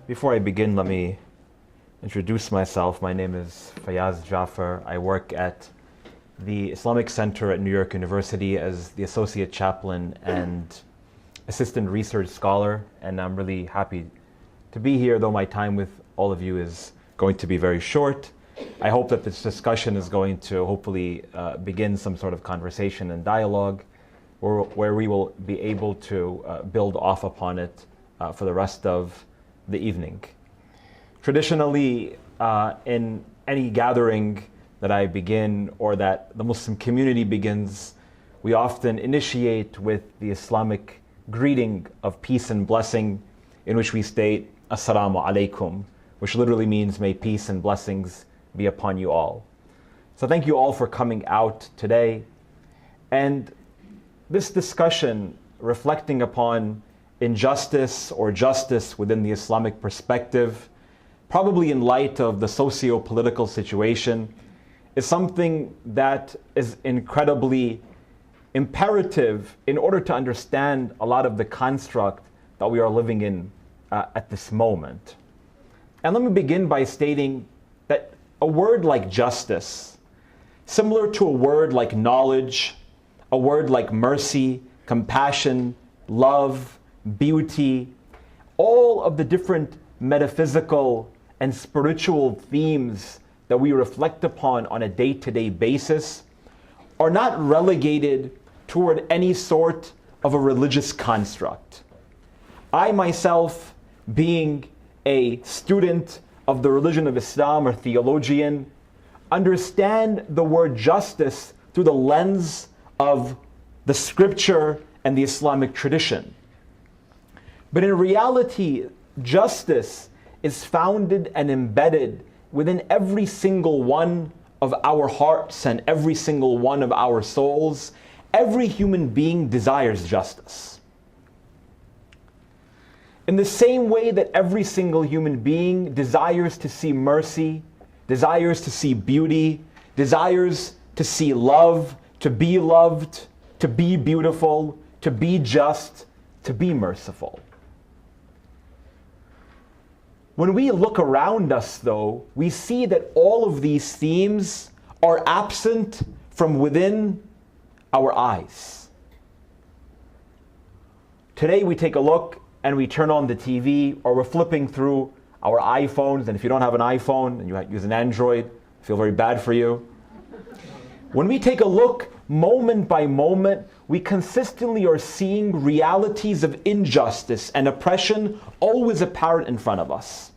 Before I begin, let me introduce myself. My name is Faiyaz Jaffer. I work at the Islamic Center at New York University as the Associate Chaplain and Assistant Research Scholar, and I'm really happy to be here, though my time with all of you is going to be very short. I hope that this discussion is going to hopefully begin some sort of conversation and dialogue where we will be able to build off upon it for the rest of the evening. Traditionally, in any gathering that I begin or that the Muslim community begins, we often initiate with the Islamic greeting of peace and blessing, in which we state, Assalamu alaikum, which literally means may peace and blessings be upon you all. So thank you all for coming out today. And this discussion, reflecting upon injustice or justice within the Islamic perspective, probably in light of the socio-political situation, is something that is incredibly imperative in order to understand a lot of the construct that we are living in at this moment. And let me begin by stating that a word like justice, similar to a word like knowledge, a word like mercy, compassion, love, beauty, all of the different metaphysical and spiritual themes that we reflect upon on a day-to-day basis are not relegated toward any sort of a religious construct. I myself, being a student of the religion of Islam or theologian, understand the word justice through the lens of the scripture and the Islamic tradition. But in reality, justice is founded and embedded within every single one of our hearts and every single one of our souls. Every human being desires justice. In the same way that every single human being desires to see mercy, desires to see beauty, desires to see love, to be loved, to be beautiful, to be just, to be merciful. When we look around us, though, we see that all of these themes are absent from within our eyes. Today we take a look and we turn on the TV, or we're flipping through our iPhones, and if you don't have an iPhone and you use an Android, I feel very bad for you. When we take a look moment by moment, we consistently are seeing realities of injustice and oppression always apparent in front of us.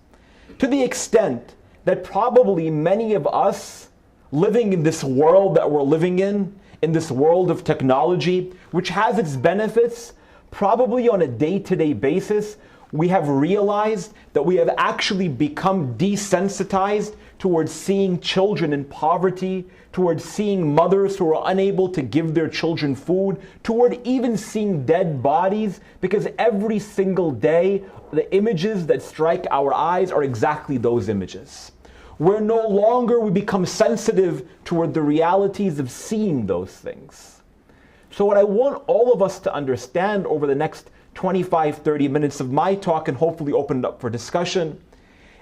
To the extent that probably many of us living in this world that we're living in this world of technology, which has its benefits, probably on a day-to-day basis, we have realized that we have actually become desensitized towards seeing children in poverty, towards seeing mothers who are unable to give their children food, toward even seeing dead bodies, because every single day the images that strike our eyes are exactly those images. Where no longer we become sensitive toward the realities of seeing those things. So what I want all of us to understand over the next 25, 30 minutes of my talk, and hopefully open it up for discussion,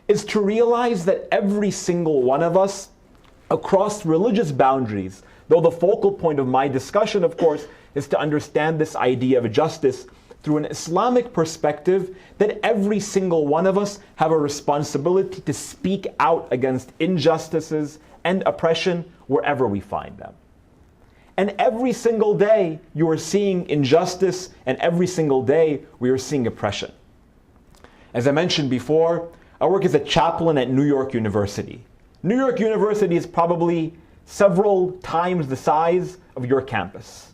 is to realize that every single one of us, across religious boundaries, though the focal point of my discussion, of course, is to understand this idea of justice through an Islamic perspective, that every single one of us have a responsibility to speak out against injustices and oppression wherever we find them. And every single day you are seeing injustice, and every single day we are seeing oppression. As I mentioned before, I work as a chaplain at New York University. New York University is probably several times the size of your campus.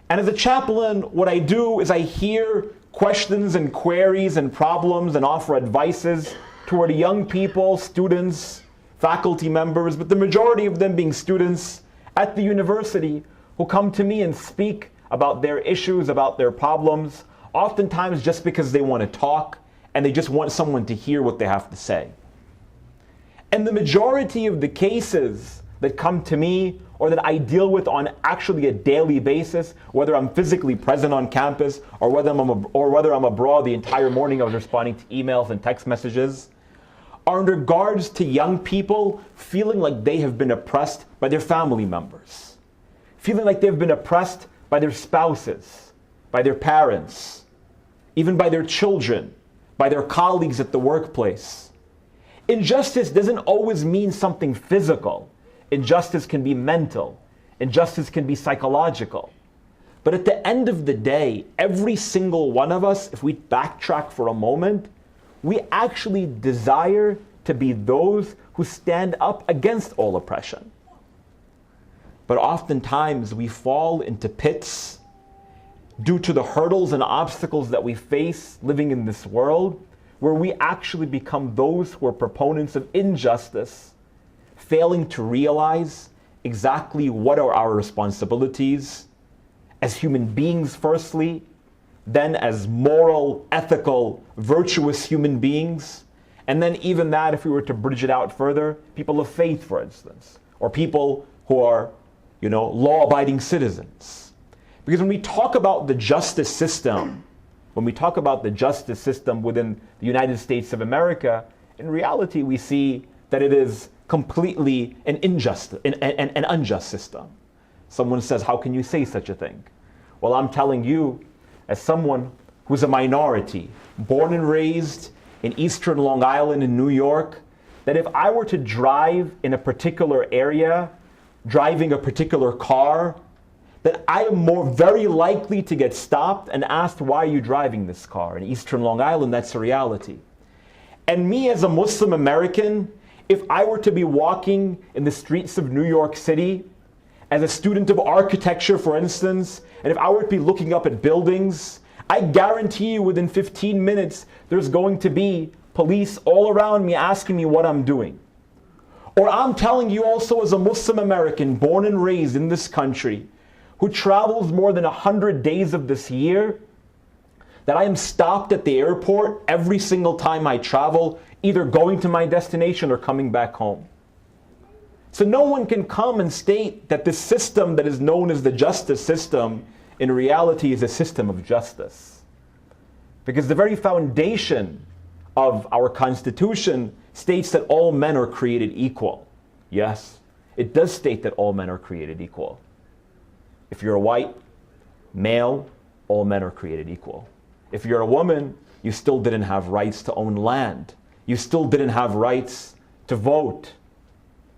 And as a chaplain, what I do is I hear questions and queries and problems and offer advices toward young people, students, faculty members, but the majority of them being students at the university who come to me and speak about their issues, about their problems, oftentimes just because they want to talk and they just want someone to hear what they have to say. And the majority of the cases that come to me or that I deal with on actually a daily basis, whether I'm physically present on campus or whether I'm abroad the entire morning I was responding to emails and text messages, are in regards to young people feeling like they have been oppressed by their family members, feeling like they've been oppressed by their spouses, by their parents, even by their children, by their colleagues at the workplace. Injustice doesn't always mean something physical. Injustice can be mental. Injustice can be psychological. But at the end of the day, every single one of us, if we backtrack for a moment, we actually desire to be those who stand up against all oppression. But oftentimes we fall into pits due to the hurdles and obstacles that we face living in this world, where we actually become those who are proponents of injustice, failing to realize exactly what are our responsibilities as human beings firstly, then as moral, ethical, virtuous human beings, and then even that, if we were to bridge it out further, people of faith, for instance, or people who are, law-abiding citizens. Because when we talk about the justice system, within the United States of America, in reality we see that it is completely an unjust system. Someone says, how can you say such a thing? Well, I'm telling you, as someone who's a minority, born and raised in Eastern Long Island in New York, that if I were to drive in a particular area, driving a particular car, that I am very likely to get stopped and asked, why are you driving this car? In Eastern Long Island, that's a reality. And me as a Muslim American, if I were to be walking in the streets of New York City, as a student of architecture, for instance, and if I were to be looking up at buildings, I guarantee you within 15 minutes, there's going to be police all around me asking me what I'm doing. Or I'm telling you also as a Muslim American, born and raised in this country, who travels more than 100 days of this year, that I am stopped at the airport every single time I travel, either going to my destination or coming back home. So no one can come and state that this system that is known as the justice system in reality is a system of justice. Because the very foundation of our Constitution states that all men are created equal. Yes, it does state that all men are created equal. If you're a white male, all men are created equal. If you're a woman, you still didn't have rights to own land. You still didn't have rights to vote.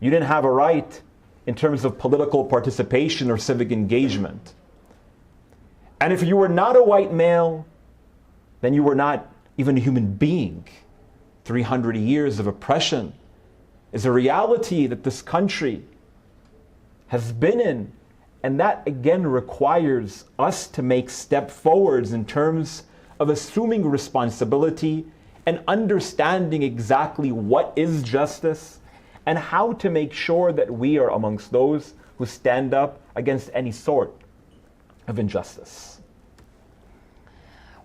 You didn't have a right in terms of political participation or civic engagement. And if you were not a white male, then you were not even a human being. 300 years of oppression is a reality that this country has been in. And that again requires us to make step forwards in terms of assuming responsibility and understanding exactly what is justice and how to make sure that we are amongst those who stand up against any sort of injustice.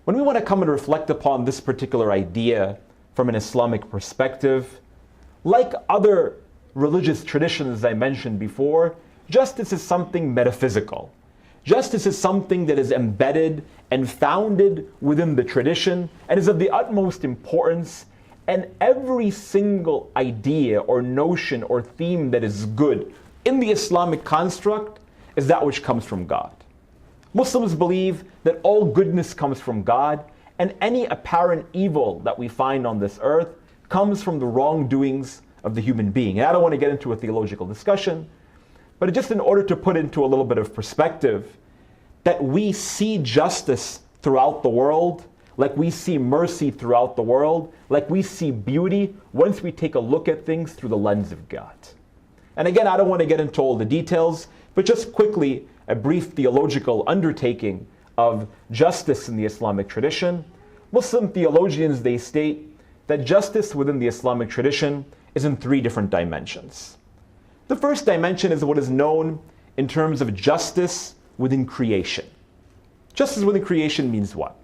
When we want to come and reflect upon this particular idea from an Islamic perspective, like other religious traditions, as I mentioned before, justice is something metaphysical. Justice is something that is embedded and founded within the tradition and is of the utmost importance. And every single idea or notion or theme that is good in the Islamic construct is that which comes from God. Muslims believe that all goodness comes from God, and any apparent evil that we find on this earth comes from the wrongdoings of the human being. And I don't want to get into a theological discussion, but just in order to put into a little bit of perspective, that we see justice throughout the world, like we see mercy throughout the world, like we see beauty once we take a look at things through the lens of God. And again, I don't want to get into all the details, but just quickly, a brief theological undertaking of justice in the Islamic tradition. Muslim theologians, they state that justice within the Islamic tradition is in three different dimensions. The first dimension is what is known in terms of justice within creation. Justice within creation means what?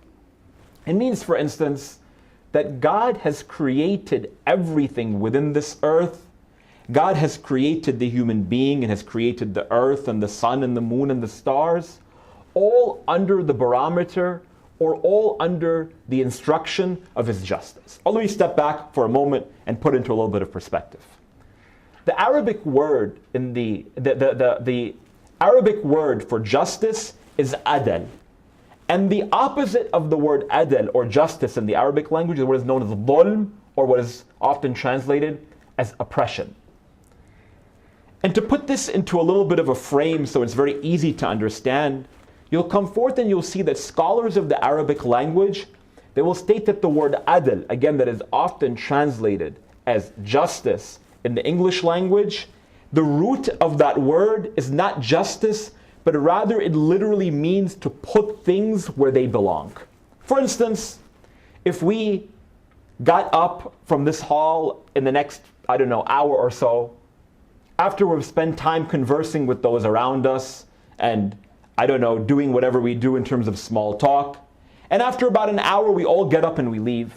It means, for instance, that God has created everything within this earth, God has created the human being and has created the earth and the sun and the moon and the stars, all under the barometer or all under the instruction of His justice. Let me step back for a moment and put into a little bit of perspective. The Arabic word in the Arabic word for justice is adl. And the opposite of the word adl or justice in the Arabic language is what is known as dhulm, or what is often translated as oppression. And to put this into a little bit of a frame so it's very easy to understand, you'll come forth and you'll see that scholars of the Arabic language, they will state that the word adl, again, that is often translated as justice in the English language, the root of that word is not justice, but rather it literally means to put things where they belong. For instance, if we got up from this hall in the next, hour or so, after we've spent time conversing with those around us and, doing whatever we do in terms of small talk, and after about an hour we all get up and we leave.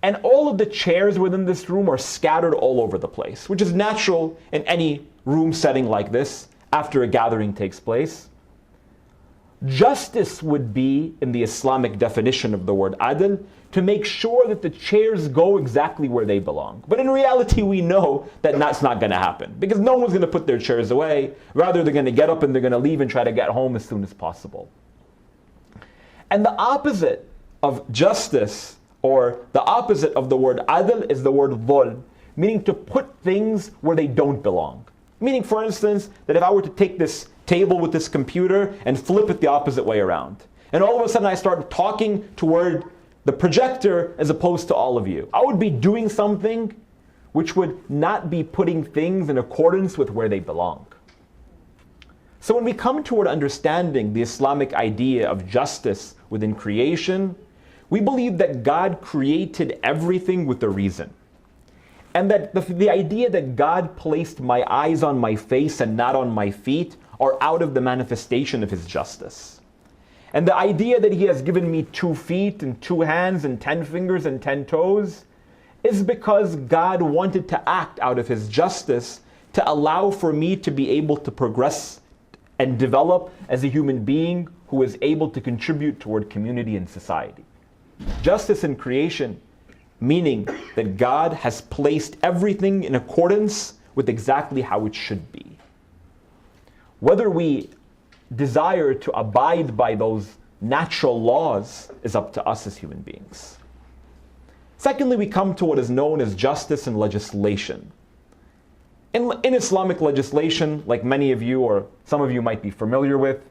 And all of the chairs within this room are scattered all over the place, which is natural in any room setting like this after a gathering takes place. Justice would be, in the Islamic definition of the word adl, to make sure that the chairs go exactly where they belong. But in reality, we know that that's not going to happen, because no one's going to put their chairs away. Rather, they're going to get up and they're going to leave and try to get home as soon as possible. And the opposite of justice, or the opposite of the word adl, is the word dhulm, meaning to put things where they don't belong. Meaning, for instance, that if I were to take this table with this computer and flip it the opposite way around, and all of a sudden I start talking toward the projector as opposed to all of you, I would be doing something which would not be putting things in accordance with where they belong. So when we come toward understanding the Islamic idea of justice within creation, we believe that God created everything with a reason. And that the idea that God placed my eyes on my face and not on my feet are out of the manifestation of His justice. And the idea that He has given me 2 feet and 2 hands and 10 fingers and 10 toes is because God wanted to act out of His justice to allow for me to be able to progress and develop as a human being who is able to contribute toward community and society. Justice in creation, meaning that God has placed everything in accordance with exactly how it should be. Whether we desire to abide by those natural laws is up to us as human beings. Secondly, we come to what is known as justice in legislation. In Islamic legislation, like many of you or some of you might be familiar with,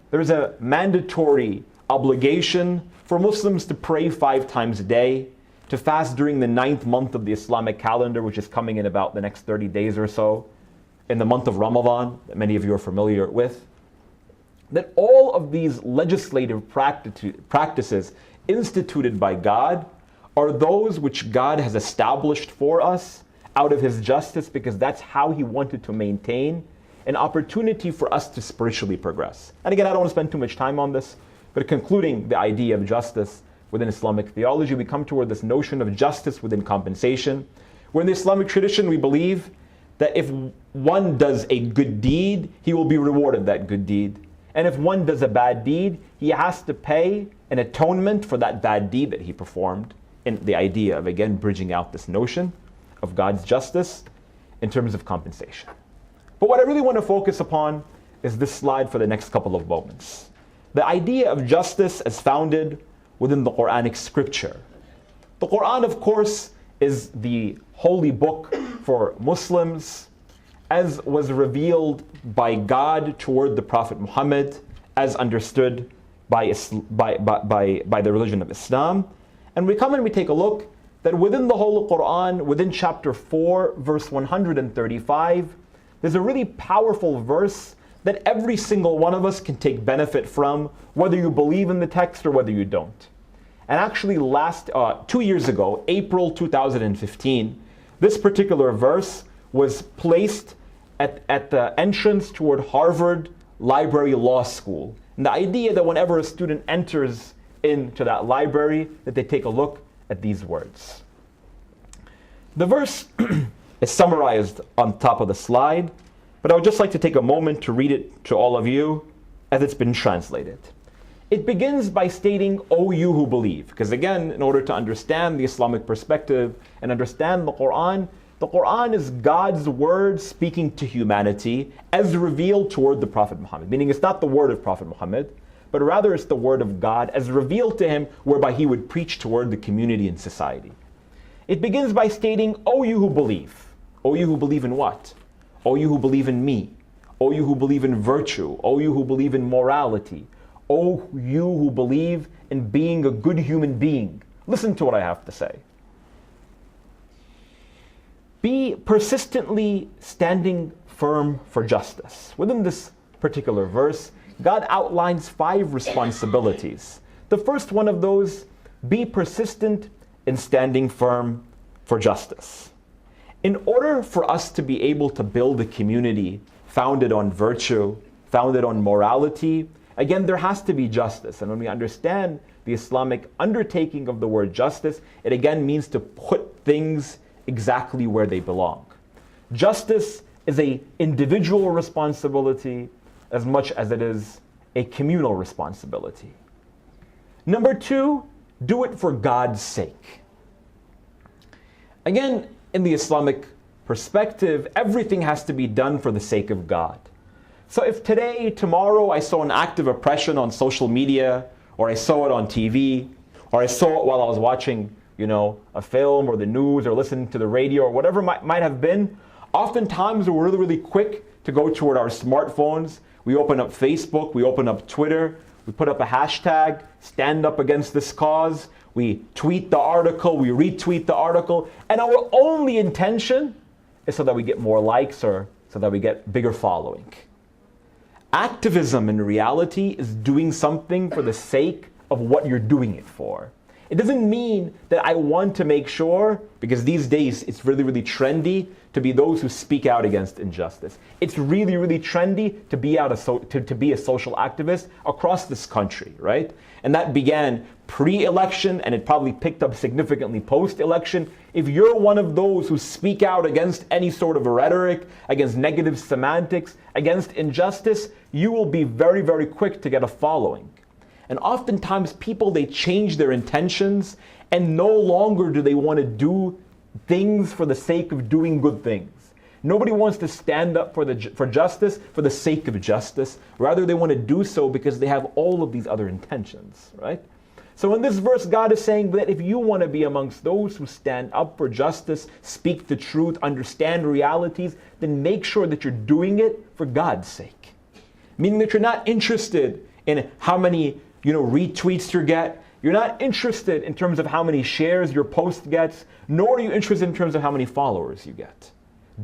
there's a mandatory obligation for Muslims to pray 5 times a day, to fast during the 9th month of the Islamic calendar, which is coming in about the next 30 days or so, in the month of Ramadan, that many of you are familiar with. That all of these legislative practices instituted by God are those which God has established for us out of His justice, because that's how He wanted to maintain an opportunity for us to spiritually progress. And again, I don't want to spend too much time on this, but concluding the idea of justice within Islamic theology, we come toward this notion of justice within compensation, where in the Islamic tradition we believe that if one does a good deed, he will be rewarded that good deed. And if one does a bad deed, he has to pay an atonement for that bad deed that he performed, in the idea of, again, bridging out this notion of God's justice in terms of compensation. But what I really want to focus upon is this slide for the next couple of moments. The idea of justice as founded within the Quranic scripture. The Quran, of course, is the holy book for Muslims, as was revealed by God toward the Prophet Muhammad, as understood by the religion of Islam. And we come and we take a look that within the Holy Quran, within chapter 4, verse 135, there's a really powerful verse that every single one of us can take benefit from, whether you believe in the text or whether you don't. And actually 2 years ago, April 2015, this particular verse was placed at the entrance toward Harvard Library Law School. And the idea that whenever a student enters into that library, that they take a look at these words. The verse It's summarized on top of the slide, but I would just like to take a moment to read it to all of you as it's been translated. It begins by stating, "O you who believe," because again, in order to understand the Islamic perspective and understand the Quran is God's word speaking to humanity as revealed toward the Prophet Muhammad. Meaning it's not the word of Prophet Muhammad, but rather it's the word of God as revealed to him, whereby he would preach toward the community and society. It begins by stating, "O you who believe." O you who believe in what? O you who believe in me. O you who believe in virtue. O you who believe in morality. O you who believe in being a good human being. Listen to what I have to say. Be persistently standing firm for justice. Within this particular verse, God outlines 5 responsibilities. The first one of those, be persistent in standing firm for justice. In order for us to be able to build a community founded on virtue, founded on morality, again, there has to be justice. And when we understand the Islamic undertaking of the word justice, it again means to put things exactly where they belong. Justice is an individual responsibility as much as it is a communal responsibility. Number 2, do it for God's sake. Again, in the Islamic perspective, everything has to be done for the sake of God. So if today, tomorrow, I saw an act of oppression on social media, or I saw it on TV, or I saw it while I was watching, a film or the news or listening to the radio or whatever might have been, oftentimes we're really, really quick to go toward our smartphones. We open up Facebook, we open up Twitter, we put up a hashtag, stand up against this cause, we tweet the article, we retweet the article, and our only intention is so that we get more likes or so that we get bigger following. Activism in reality is doing something for the sake of what you're doing it for. It doesn't mean that I want to make sure, because these days it's really, really trendy to be those who speak out against injustice. It's really, really trendy to be to be a social activist across this country, right? And that began pre-election, and it probably picked up significantly post-election. If you're one of those who speak out against any sort of rhetoric, against negative semantics, against injustice, you will be very, very quick to get a following. And oftentimes people, they change their intentions, and no longer do they want to do things for the sake of doing good things. Nobody wants to stand up for justice for the sake of justice. Rather, they want to do so because they have all of these other intentions, right? So in this verse, God is saying that if you want to be amongst those who stand up for justice, speak the truth, understand realities, then make sure that you're doing it for God's sake. Meaning that you're not interested in how many retweets you get. You're not interested in terms of how many shares your post gets, nor are you interested in terms of how many followers you get.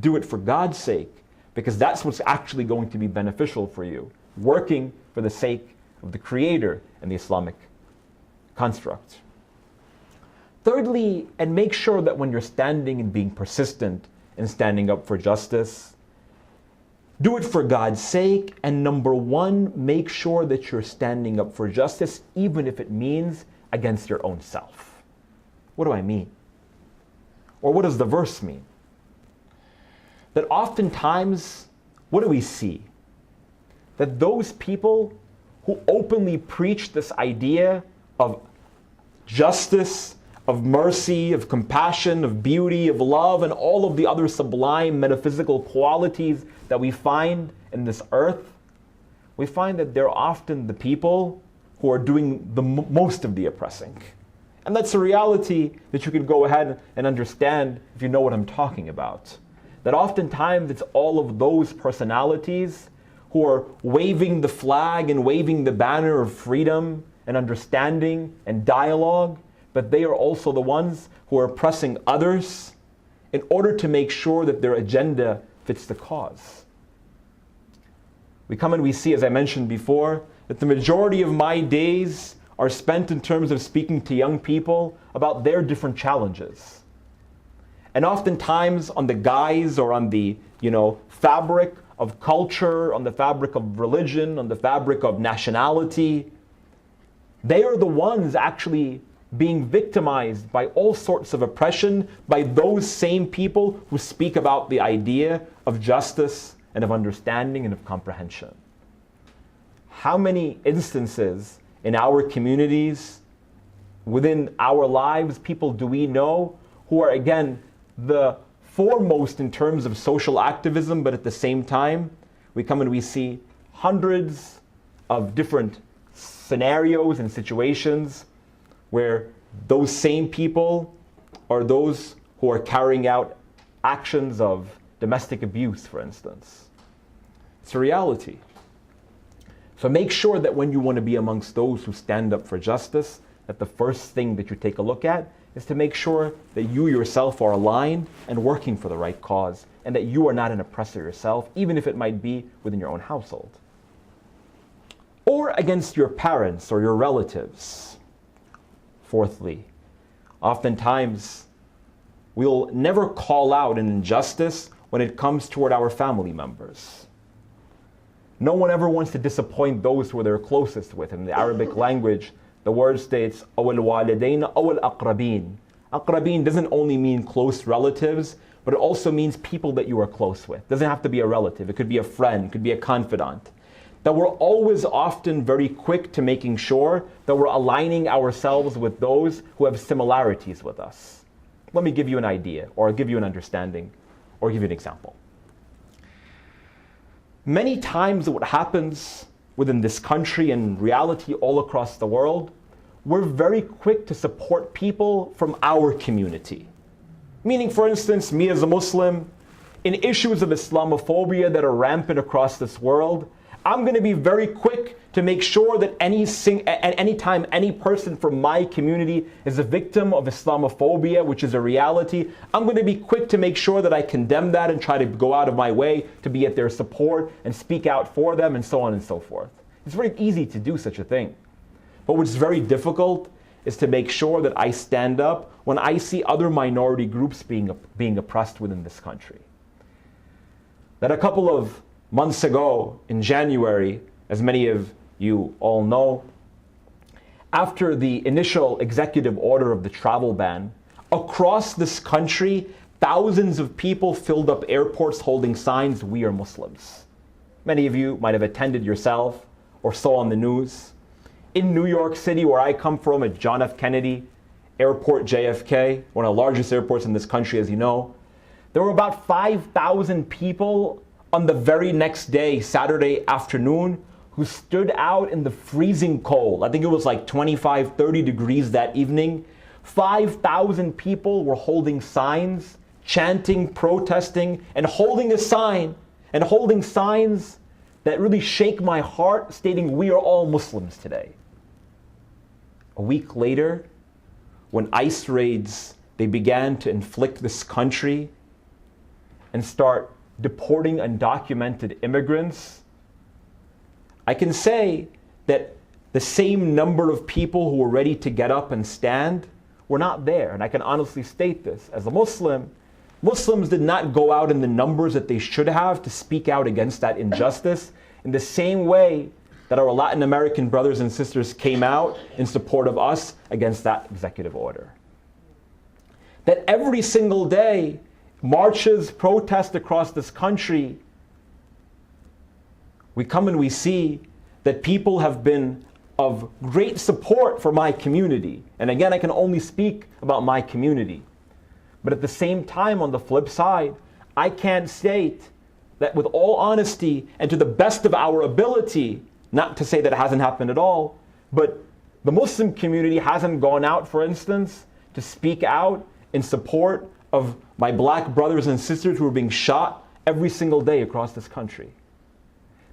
Do it for God's sake, because that's what's actually going to be beneficial for you, working for the sake of the Creator and the Islamic construct. Thirdly, and make sure that when you're standing and being persistent in standing up for justice, do it for God's sake, and number 1, make sure that you're standing up for justice, even if it means against your own self. What do I mean? Or what does the verse mean? That oftentimes, what do we see? That those people who openly preach this idea of justice, of mercy, of compassion, of beauty, of love, and all of the other sublime metaphysical qualities that we find in this earth, we find that they're often the people who are doing the most of the oppressing. And that's a reality that you can go ahead and understand if you know what I'm talking about. That oftentimes it's all of those personalities who are waving the flag and waving the banner of freedom and understanding and dialogue, but they are also the ones who are oppressing others in order to make sure that their agenda fits the cause. We come and we see, as I mentioned before, that the majority of my days are spent in terms of speaking to young people about their different challenges. And oftentimes on the guise or on the, fabric of culture, on the fabric of religion, on the fabric of nationality, they are the ones actually being victimized by all sorts of oppression by those same people who speak about the idea of justice and of understanding and of comprehension. How many instances in our communities, within our lives, people do we know who are, again, the foremost in terms of social activism, but at the same time, we come and we see hundreds of different scenarios and situations where those same people are those who are carrying out actions of domestic abuse, for instance. It's a reality. So make sure that when you want to be amongst those who stand up for justice, that the first thing that you take a look at is to make sure that you yourself are aligned and working for the right cause, and that you are not an oppressor yourself, even if it might be within your own household. Or against your parents or your relatives. Fourthly, oftentimes we'll never call out an injustice when it comes toward our family members. No one ever wants to disappoint those who they're closest with. In the Arabic language, the word states, أَوَ الْوَالِدَيْنَ أَوَ الْأَقْرَبِينَ. Aqrabeen doesn't only mean close relatives, but it also means people that you are close with. It doesn't have to be a relative. It could be a friend, it could be a confidant. That we're always often very quick to making sure that we're aligning ourselves with those who have similarities with us. Let me give you an idea, or give you an understanding, or give you an example. Many times what happens within this country and reality all across the world, we're very quick to support people from our community. Meaning, for instance, me as a Muslim, in issues of Islamophobia that are rampant across this world, I'm going to be very quick to make sure that anytime any person from my community is a victim of Islamophobia, which is a reality, I'm going to be quick to make sure that I condemn that and try to go out of my way to be at their support and speak out for them and so on and so forth. It's very easy to do such a thing. But what's very difficult is to make sure that I stand up when I see other minority groups being oppressed within this country. That a couple of months ago, in January, as many of you all know, after the initial executive order of the travel ban, across this country, thousands of people filled up airports holding signs, "We are Muslims." Many of you might have attended yourself or saw on the news. In New York City, where I come from, at John F. Kennedy Airport, JFK, one of the largest airports in this country, as you know, there were about 5,000 people on the very next day, Saturday afternoon, who stood out in the freezing cold. I think it was like 25, 30 degrees that evening. 5,000 people were holding signs, chanting, protesting, and holding a sign, and holding signs that really shake my heart, stating, "We are all Muslims today." A week later, when ICE raids, they began to inflict this country and start deporting undocumented immigrants, I can say that the same number of people who were ready to get up and stand were not there. And I can honestly state this. As a Muslim, Muslims did not go out in the numbers that they should have to speak out against that injustice in the same way that our Latin American brothers and sisters came out in support of us against that executive order. That every single day, marches, protests across this country, we come and we see that people have been of great support for my community. And again, I can only speak about my community. But at the same time, on the flip side, I can state that with all honesty and to the best of our ability, not to say that it hasn't happened at all, but the Muslim community hasn't gone out, for instance, to speak out in support of my black brothers and sisters who are being shot every single day across this country.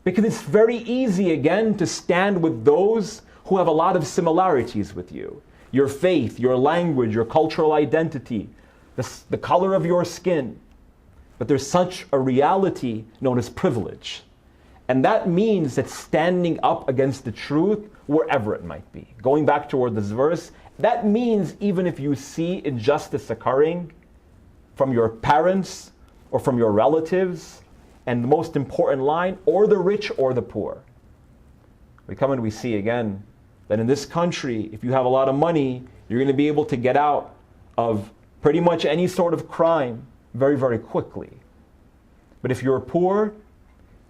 Because it's very easy, again, to stand with those who have a lot of similarities with you. Your faith, your language, your cultural identity, the color of your skin. But there's such a reality known as privilege. And that means that standing up against the truth, wherever it might be. Going back toward this verse, that means even if you see injustice occurring from your parents or from your relatives, and the most important line, or the rich or the poor. We come and we see again that in this country, if you have a lot of money, You're going to be able to get out of pretty much any sort of crime very, very quickly. But if you're poor,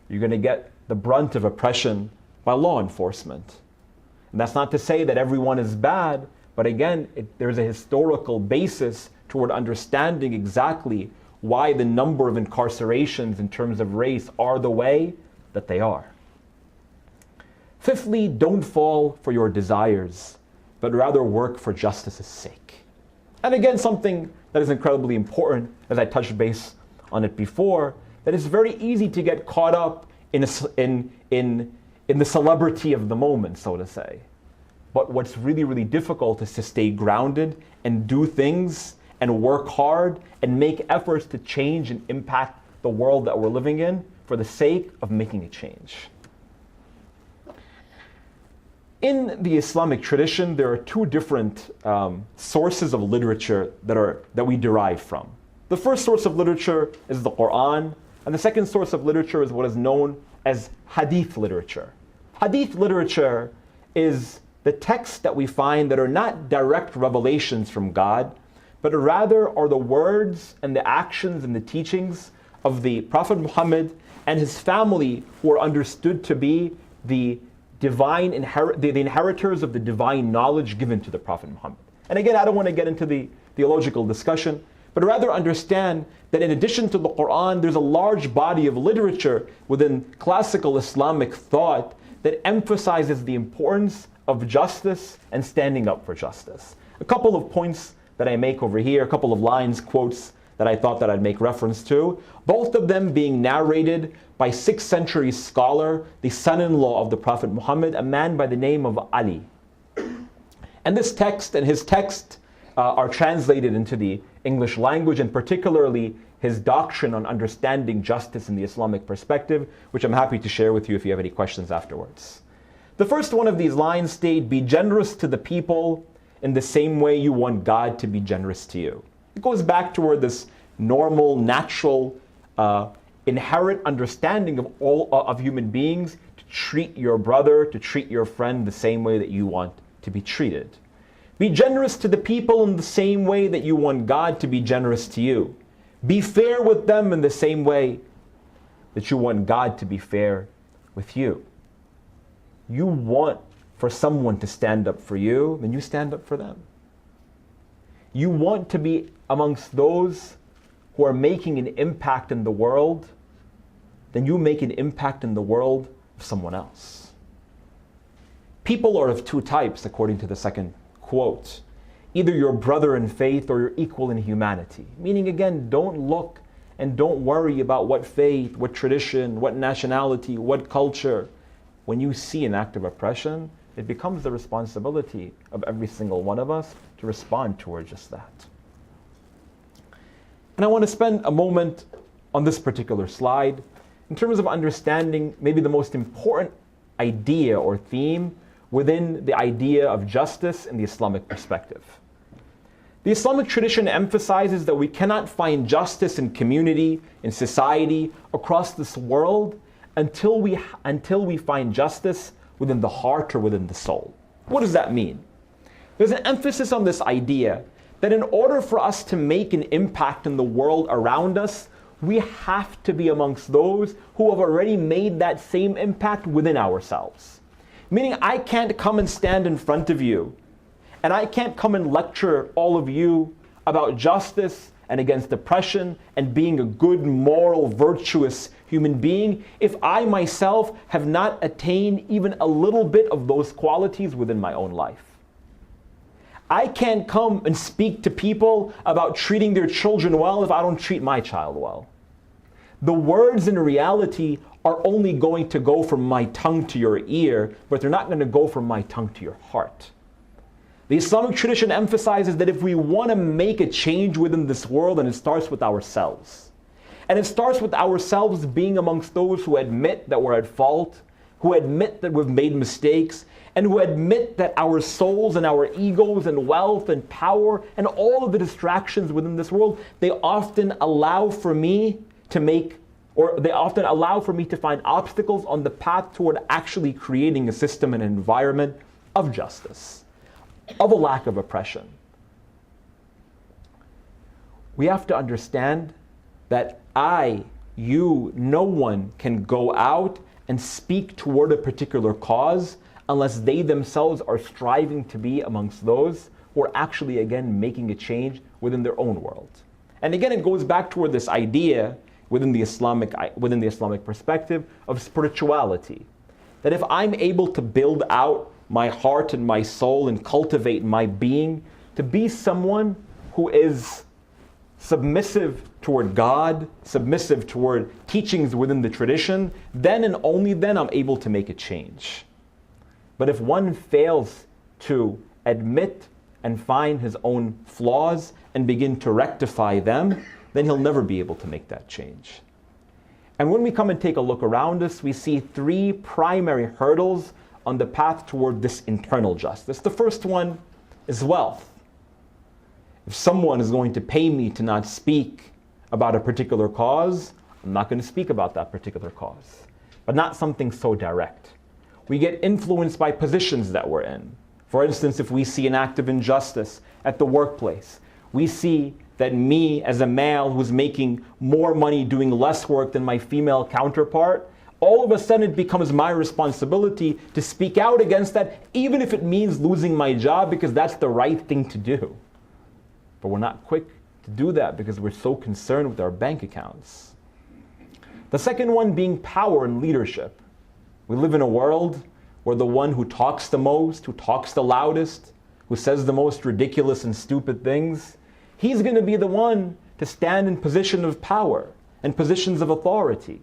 you're going to get the brunt of oppression by law enforcement. And that's not to say that everyone is bad, but again, there's a historical basis toward understanding exactly why the number of incarcerations in terms of race are the way that they are. Fifthly, don't fall for your desires, but rather work for justice's sake. And again, something that is incredibly important, as I touched base on it before, that it's very easy to get caught up in the celebrity of the moment, so to say. But what's really, really difficult is to stay grounded and do things and work hard and make efforts to change and impact the world that we're living in for the sake of making a change. In the Islamic tradition, there are two different sources of literature that we derive from. The first source of literature is the Quran, and the second source of literature is what is known as hadith literature. Hadith literature is the texts that we find that are not direct revelations from God, but rather are the words and the actions and the teachings of the Prophet Muhammad and his family, who are understood to be the inheritors of the divine knowledge given to the Prophet Muhammad. And again, I don't want to get into the theological discussion, but rather understand that in addition to the Quran, there's a large body of literature within classical Islamic thought that emphasizes the importance of justice and standing up for justice. A couple of points that I make over here, a couple of lines, quotes that I thought that I'd make reference to, both of them being narrated by 6th century scholar, the son-in-law of the Prophet Muhammad, a man by the name of Ali. And this text and his text are translated into the English language, and particularly his doctrine on understanding justice in the Islamic perspective, which I'm happy to share with you if you have any questions afterwards. The first one of these lines stated, "Be generous to the people in the same way you want God to be generous to you." It goes back toward this normal, natural, inherent understanding of all of human beings to treat your brother, to treat your friend the same way that you want to be treated. Be generous to the people in the same way that you want God to be generous to you. Be fair with them in the same way that you want God to be fair with you. You want for someone to stand up for you, then you stand up for them. You want to be amongst those who are making an impact in the world, then you make an impact in the world of someone else. People are of two types, according to the second quote. Either your brother in faith or your equal in humanity. Meaning, again, don't look and don't worry about what faith, what tradition, what nationality, what culture. When you see an act of oppression, it becomes the responsibility of every single one of us to respond toward just that. And I want to spend a moment on this particular slide in terms of understanding maybe the most important idea or theme within the idea of justice in the Islamic perspective. The Islamic tradition emphasizes that we cannot find justice in community, in society, across this world until we find justice within the heart or within the soul. What does that mean? There's an emphasis on this idea that in order for us to make an impact in the world around us, we have to be amongst those who have already made that same impact within ourselves. Meaning, I can't come and stand in front of you, and I can't come and lecture all of you about justice and against oppression and being a good, moral, virtuous human being if I myself have not attained even a little bit of those qualities within my own life. I can't come and speak to people about treating their children well if I don't treat my child well. The words in reality are only going to go from my tongue to your ear, but they're not going to go from my tongue to your heart. The Islamic tradition emphasizes that if we want to make a change within this world, then it starts with ourselves. And it starts with ourselves being amongst those who admit that we're at fault, who admit that we've made mistakes, and who admit that our souls and our egos and wealth and power and all of the distractions within this world, they often allow for me to find obstacles on the path toward actually creating a system and an environment of justice. of a lack of oppression. We have to understand that no one can go out and speak toward a particular cause unless they themselves are striving to be amongst those who are actually, again, making a change within their own world. And again, it goes back toward this idea within the Islamic perspective of spirituality. That if I'm able to build out my heart and my soul and cultivate my being to be someone who is submissive toward God, submissive toward teachings within the tradition, then and only then I'm able to make a change. But if one fails to admit and find his own flaws and begin to rectify them, then he'll never be able to make that change. And when we come and take a look around us, we see three primary hurdles on the path toward this internal justice. The first one is wealth. If someone is going to pay me to not speak about a particular cause, I'm not going to speak about that particular cause, but not something so direct. We get influenced by positions that we're in. For instance, if we see an act of injustice at the workplace, we see that me as a male who's making more money doing less work than my female counterpart, all of a sudden it becomes my responsibility to speak out against that, even if it means losing my job, because that's the right thing to do. But we're not quick to do that because we're so concerned with our bank accounts. The second one being power and leadership. We live in a world where the one who talks the most, who talks the loudest, who says the most ridiculous and stupid things, he's going to be the one to stand in position of power and positions of authority.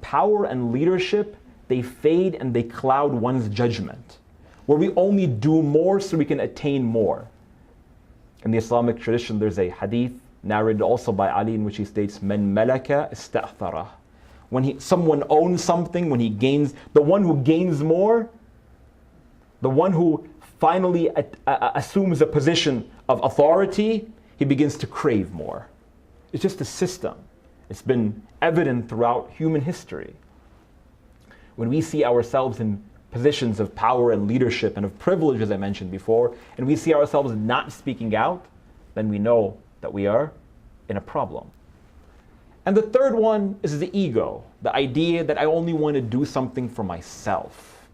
Power and leadership, they fade and they cloud one's judgment, where we only do more so we can attain more. In the Islamic tradition, there's a hadith narrated also by Ali in which he states, "Man malaka ista'thara." When someone owns something, when he gains, the one who gains more, the one who finally assumes a position of authority, he begins to crave more. It's just a system. It's been evident throughout human history. When we see ourselves in positions of power and leadership and of privilege, as I mentioned before, and we see ourselves not speaking out, then we know that we are in a problem. And the third one is the ego, the idea that I only want to do something for myself.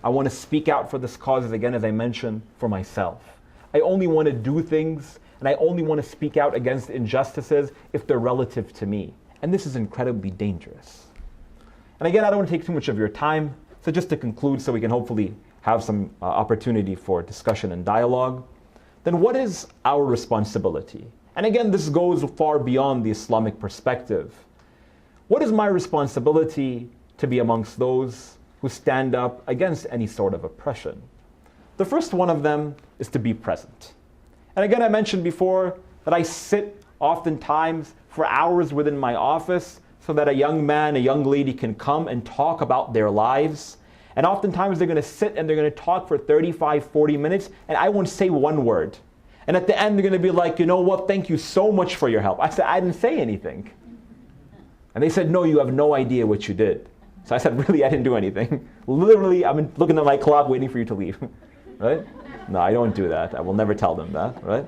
I want to speak out for this cause, again, as I mentioned, for myself. I only want to do things and I only want to speak out against injustices if they're relative to me. And this is incredibly dangerous. And again, I don't want to take too much of your time. So just to conclude, so we can hopefully have some opportunity for discussion and dialogue, then what is our responsibility? And again, this goes far beyond the Islamic perspective. What is my responsibility to be amongst those who stand up against any sort of oppression? The first one of them is to be present. And again, I mentioned before that I sit oftentimes for hours within my office so that a young man, a young lady can come and talk about their lives. And oftentimes they're going to sit and they're going to talk for 35, 40 minutes, and I won't say one word. And at the end, they're going to be like, "You know what, thank you so much for your help." I said, "I didn't say anything." And they said, "No, you have no idea what you did." So I said, "Really, I didn't do anything. Literally, I've been looking at my clock waiting for you to leave." Right? No, I don't do that. I will never tell them that, right?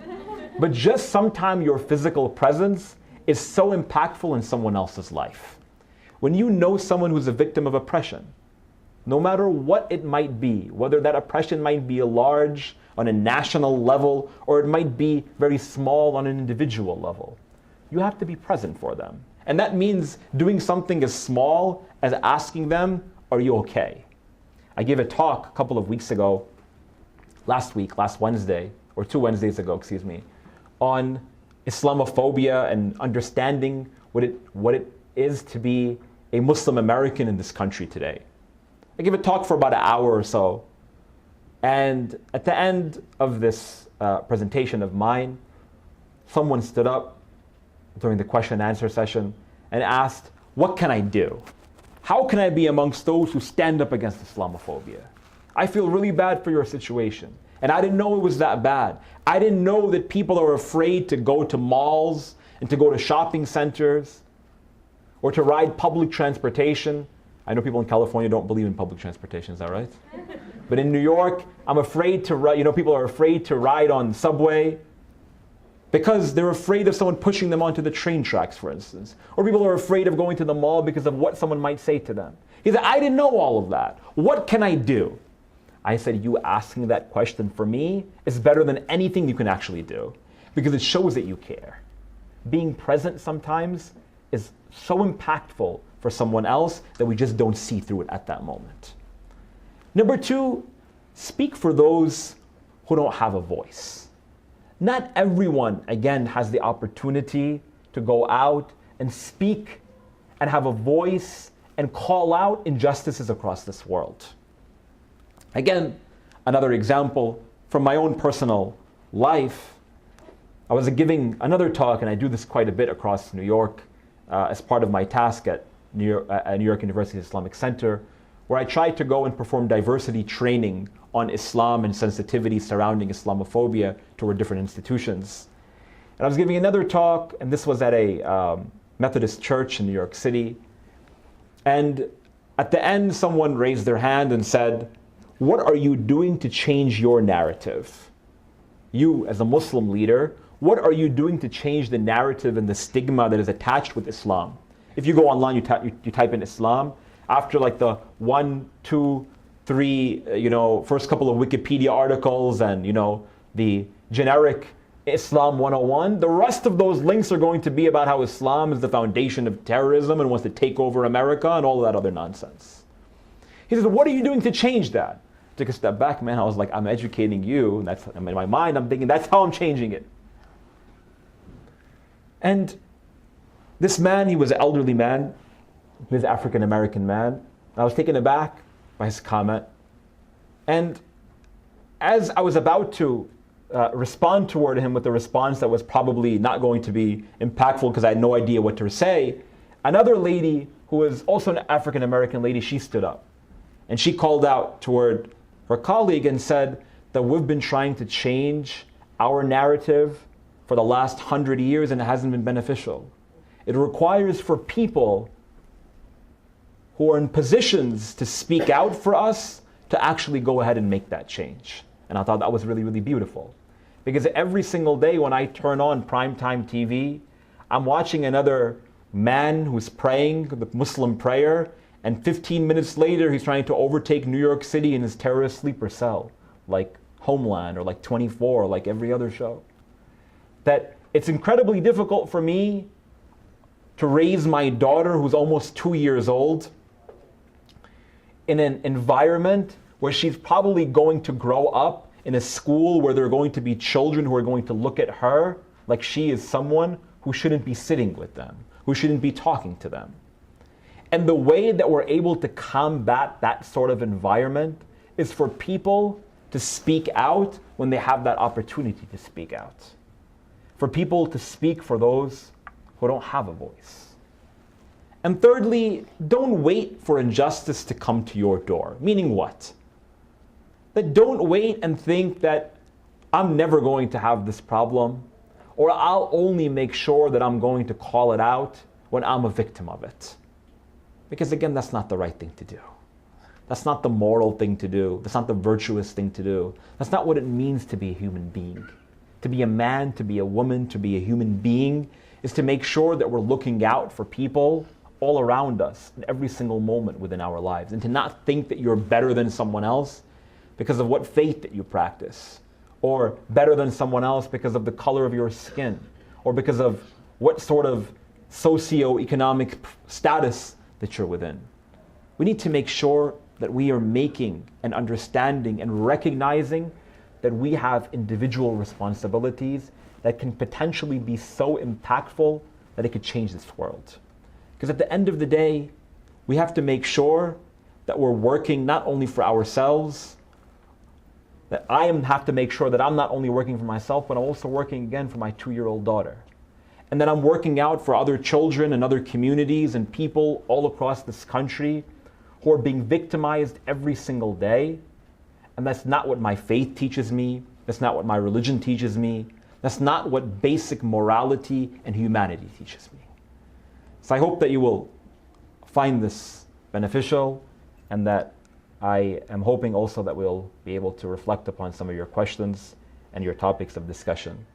But just sometimes your physical presence is so impactful in someone else's life. When you know someone who's a victim of oppression, no matter what it might be, whether that oppression might be large on a national level or it might be very small on an individual level, you have to be present for them. And that means doing something as small as asking them, "Are you okay?" I gave a talk a couple of weeks ago, last Wednesday, or 2 Wednesdays ago, on Islamophobia and understanding what it is to be a Muslim American in this country today. I gave a talk for about an hour or so. And at the end of this presentation of mine, someone stood up during the question and answer session and asked, "What can I do? How can I be amongst those who stand up against Islamophobia? I feel really bad for your situation. And I didn't know it was that bad. I didn't know that people are afraid to go to malls and to go to shopping centers or to ride public transportation." I know people in California don't believe in public transportation, is that right? But in New York, I'm afraid to ride, people are afraid to ride on the subway because they're afraid of someone pushing them onto the train tracks, for instance. Or people are afraid of going to the mall because of what someone might say to them. He said, I didn't know all of that. What can I do? I said, you asking that question for me is better than anything you can actually do because it shows that you care. Being present sometimes is so impactful for someone else that we just don't see through it at that moment. Number two, speak for those who don't have a voice. Not everyone, again, has the opportunity to go out and speak and have a voice and call out injustices across this world. Again, another example from my own personal life. I was giving another talk, and I do this quite a bit across New York as part of my task at New York University Islamic Center, where I tried to go and perform diversity training on Islam and sensitivity surrounding Islamophobia toward different institutions. And I was giving another talk, and this was at a Methodist church in New York City. And at the end, someone raised their hand and said, what are you doing to change your narrative? You, as a Muslim leader, what are you doing to change the narrative and the stigma that is attached with Islam? If you go online, you type in Islam, after like the 1, 2, 3, first couple of Wikipedia articles and, the generic Islam 101, the rest of those links are going to be about how Islam is the foundation of terrorism and wants to take over America and all of that other nonsense. He says, what are you doing to change that? I took a step back, man. I was like, I'm educating you. And that's, in my mind, I'm thinking, that's how I'm changing it. And this man, he was an elderly man. He was an African-American man. I was taken aback by his comment. And as I was about to respond toward him with a response that was probably not going to be impactful because I had no idea what to say, another lady who was also an African-American lady, she stood up. And she called out toward her colleague and said that we've been trying to change our narrative for the last 100 years and it hasn't been beneficial. It requires for people who are in positions to speak out for us to actually go ahead and make that change. And I thought that was really, really beautiful. Because every single day when I turn on primetime TV, I'm watching another man who's praying the Muslim prayer, and 15 minutes later he's trying to overtake New York City in his terrorist sleeper cell, like Homeland or like 24, or like every other show. That it's incredibly difficult for me to raise my daughter, who's almost 2 years old, in an environment where she's probably going to grow up in a school where there are going to be children who are going to look at her like she is someone who shouldn't be sitting with them, who shouldn't be talking to them. And the way that we're able to combat that sort of environment is for people to speak out when they have that opportunity to speak out. For people to speak for those who don't have a voice. And thirdly, don't wait for injustice to come to your door. Meaning what? That don't wait and think that I'm never going to have this problem, or I'll only make sure that I'm going to call it out when I'm a victim of it. Because again, that's not the right thing to do. That's not the moral thing to do. That's not the virtuous thing to do. That's not what it means to be a human being. To be a man, to be a woman, to be a human being is to make sure that we're looking out for people all around us in every single moment within our lives, and to not think that you're better than someone else because of what faith that you practice, or better than someone else because of the color of your skin, or because of what sort of socioeconomic status that you're within. We need to make sure that we are making and understanding and recognizing that we have individual responsibilities that can potentially be so impactful that it could change this world. Because at the end of the day, we have to make sure that we're working not only for ourselves, that I have to make sure that I'm not only working for myself, but I'm also working again for my 2-year-old daughter. And that I'm working out for other children and other communities and people all across this country who are being victimized every single day. And that's not what my faith teaches me. That's not what my religion teaches me. That's not what basic morality and humanity teaches me. So I hope that you will find this beneficial, and that I am hoping also that we'll be able to reflect upon some of your questions and your topics of discussion.